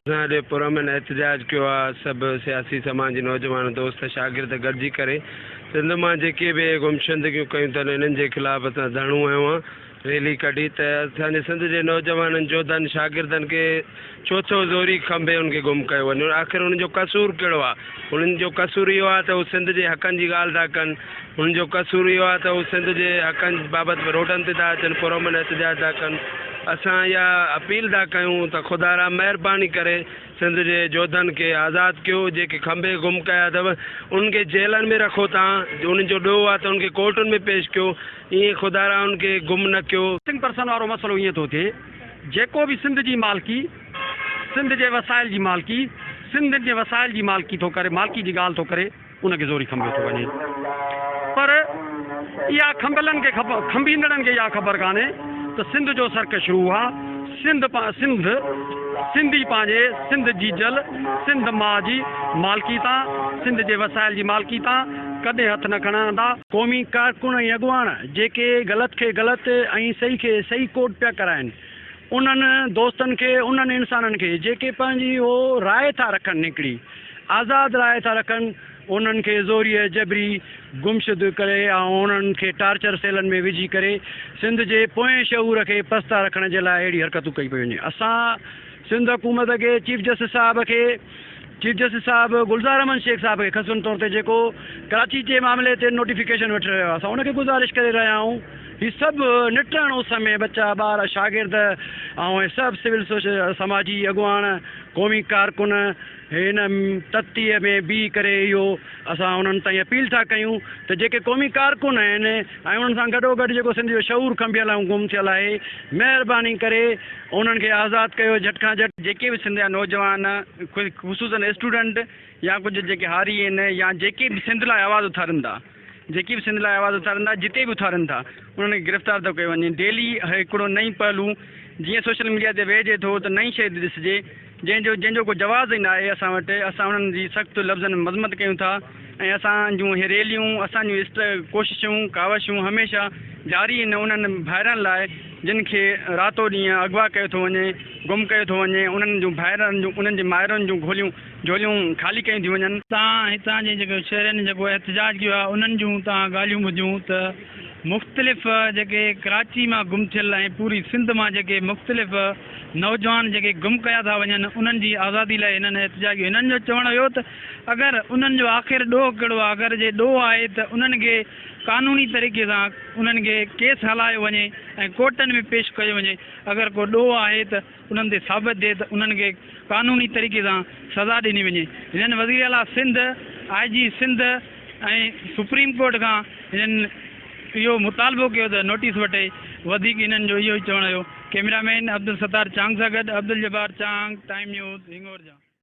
असांजे पुरमन एहतजाज किया आहे। सब सियासी समाज नौजवान दोस्त शागिर्द गॾिजी करे सिंध मां जेके बि गुमशुदगियूं कयूं अथनि इन्हनि जे ख़िलाफ़ असां धरणो आयो आहे, रैली कढी त असांजे सिंध जे नौजवाननि जोधनि शागिर्दनि खे छो ज़ोरी खंभे उनखे गुम कयो वञे। आख़िर उन्हनि जो कसूर कहिड़ो आहे? उन्हनि जो कसूर इहो आहे त हू सिंध जे हक़नि जी ॻाल्हि था कनि। उन्हनि जो कसूर इहो आहे त हू सिंध जे हक़नि बाबति रोडनि ते था अचनि, पुरमन एहतजाज था कनि। असां इहा अपील था कयूं त ख़ुदा महिरबानी करे सिंध जे जोधनि खे आज़ादु कयो। जेके खंभे गुम कया अथव उनखे जेलनि में रखो तव्हां। उन्हनि जो ॾोह आहे त उनखे कोर्टुनि में पेश कयो। ईअं ख़ुदा उनखे गुम न कयो। पर्सन वारो मसलो ईअं थो थिए, जेको बि सिंध जी मालिकी, सिंध जे वसाइल जी मालिकी, सिंध जे वसाइल जी मालिकी थो करे, मालिकी जी ॻाल्हि थो करे, उनखे ज़ोरी खंभे थो वञे। पर इहा खंभलनि खे खंभींदड़नि खे इहा ख़बर कान्हे त सिंध जो सर्क शुरू आहे। सिंधी पंहिंजे सिंध जी जल, सिंध मां जी मालिकी तां, सिंध जे वसाइल जी मालिकी तां कॾहिं हथ न खणंदा। क़ौमी कारकुन ऐं अॻुवान जेके ग़लति खे ग़लति ऐं सही खे सही कोट पिया कराइनि, उन्हनि दोस्तनि खे, उन्हनि इंसाननि खे जेके पंहिंजी हो राय था रखनि, हिकिड़ी आज़ादु राय था रखनि, उन्हनि खे ज़ोरीअ जबरी गुमशुद करे ऐं उन्हनि खे टार्चर सेलनि में विझी करे सिंध जे पोएं शऊर खे पस्ता रखण जे लाइ अहिड़ी हरकतूं कई पई वञे। असां सिंध हुकूमत खे, चीफ जस्टिस साहब गुलज़ार अहमद शेख साहब खे ख़ासि तौर ते जेको कराची जे मामले ते नोटिफिकेशन वठी रहियो आहे, असां उनखे गुज़ारिश करे रहिया आहियूं। हीअ सभु निटण उस में बच्चा, ॿार, शागिर्द ऐं सभु सिविल समाजी अॻुवान, क़ौमी कारकुन हिन तख़्तीअ में बीह करे इहो असां उन्हनि ताईं अपील था कयूं त जेके क़ौमी कारकुन आहिनि ऐं उन्हनि सां गॾोगॾु जेको सिंध जो शऊर खंभियल ऐं गुम थियल आहे, महिरबानी करे उन्हनि खे आज़ादु कयो झटि खां झटि। जेके बि सिंध जा नौजवान, ख़ुसूसन स्टूडेंट या कुझु जेके हारी आहिनि या जेके बि सिंध लाइ आवाज़ु उथारनि था, जेके बि सिंध लाइ आवाज़ु उथारनि था, जिते बि उथारनि था, उन्हनि खे गिरफ़्तार थो कयो वञे। डेली हिकिड़ो नई पहलू जीअं सोशल मीडिया ते वेहिजे थो त नई शइ ॾिसिजे जंहिंजो को जवाज़ ई न आहे असां वटि। असां उन्हनि जी सख़्तु लफ़्ज़नि में मज़मत कयूं था ऐं असांजूं इहे रैलियूं, असांजूं कोशिशूं, कावशूं हमेशह जारी आहिनि उन्हनि भाइरनि लाइ जिन खे रातो ॾींहुं अगवा कयो थो वञे, गुम कयो थो वञे। उन्हनि जूं भाइरनि जूं, उन्हनि जे माइरुनि जूं झोलियूं ख़ाली कयूं थियूं वञनि। तव्हां हितां जे जेके शहरनि जेको एहतजाज कयो आहे उन्हनि जूं तव्हां ॻाल्हियूं ॿुधियूं त मुख़्तलिफ़ जेके कराची मां गुम थियल ऐं पूरी सिंध मां जेके मुख़्तलिफ़ नौजवान जेके गुम कया था वञनि, उन्हनि जी आज़ादी लाइ हिननि एहतजाज कयो। हिननि जो चवणु हुयो त अगरि उन्हनि जो आख़िर ॾोह कहिड़ो आहे, अगरि जे ॾोह आहे त उन्हनि खे क़ानूनी तरीक़े सां उन्हनि खे केस हलायो वञे ऐं कोर्टनि में पेश कयो वञे। अगरि को ॾोह आहे त उन्हनि ते साबित थिए त उन्हनि खे क़ानूनी तरीक़े सां सज़ा ॾिनी वञे। हिननि वज़ीर आला सिंध, IG सिंध ऐं सुप्रीम कोर्ट खां हिननि इहो मुतालबो कयो त नोटिस वठे। वधीक हिननि जो इहो ई चवणु हुयो। कैमरामैन अब्दुल सत्तार चांग सां गॾु अब्दुल जब्बार चांग, टाइम न्यूज़, हिंगोर जा।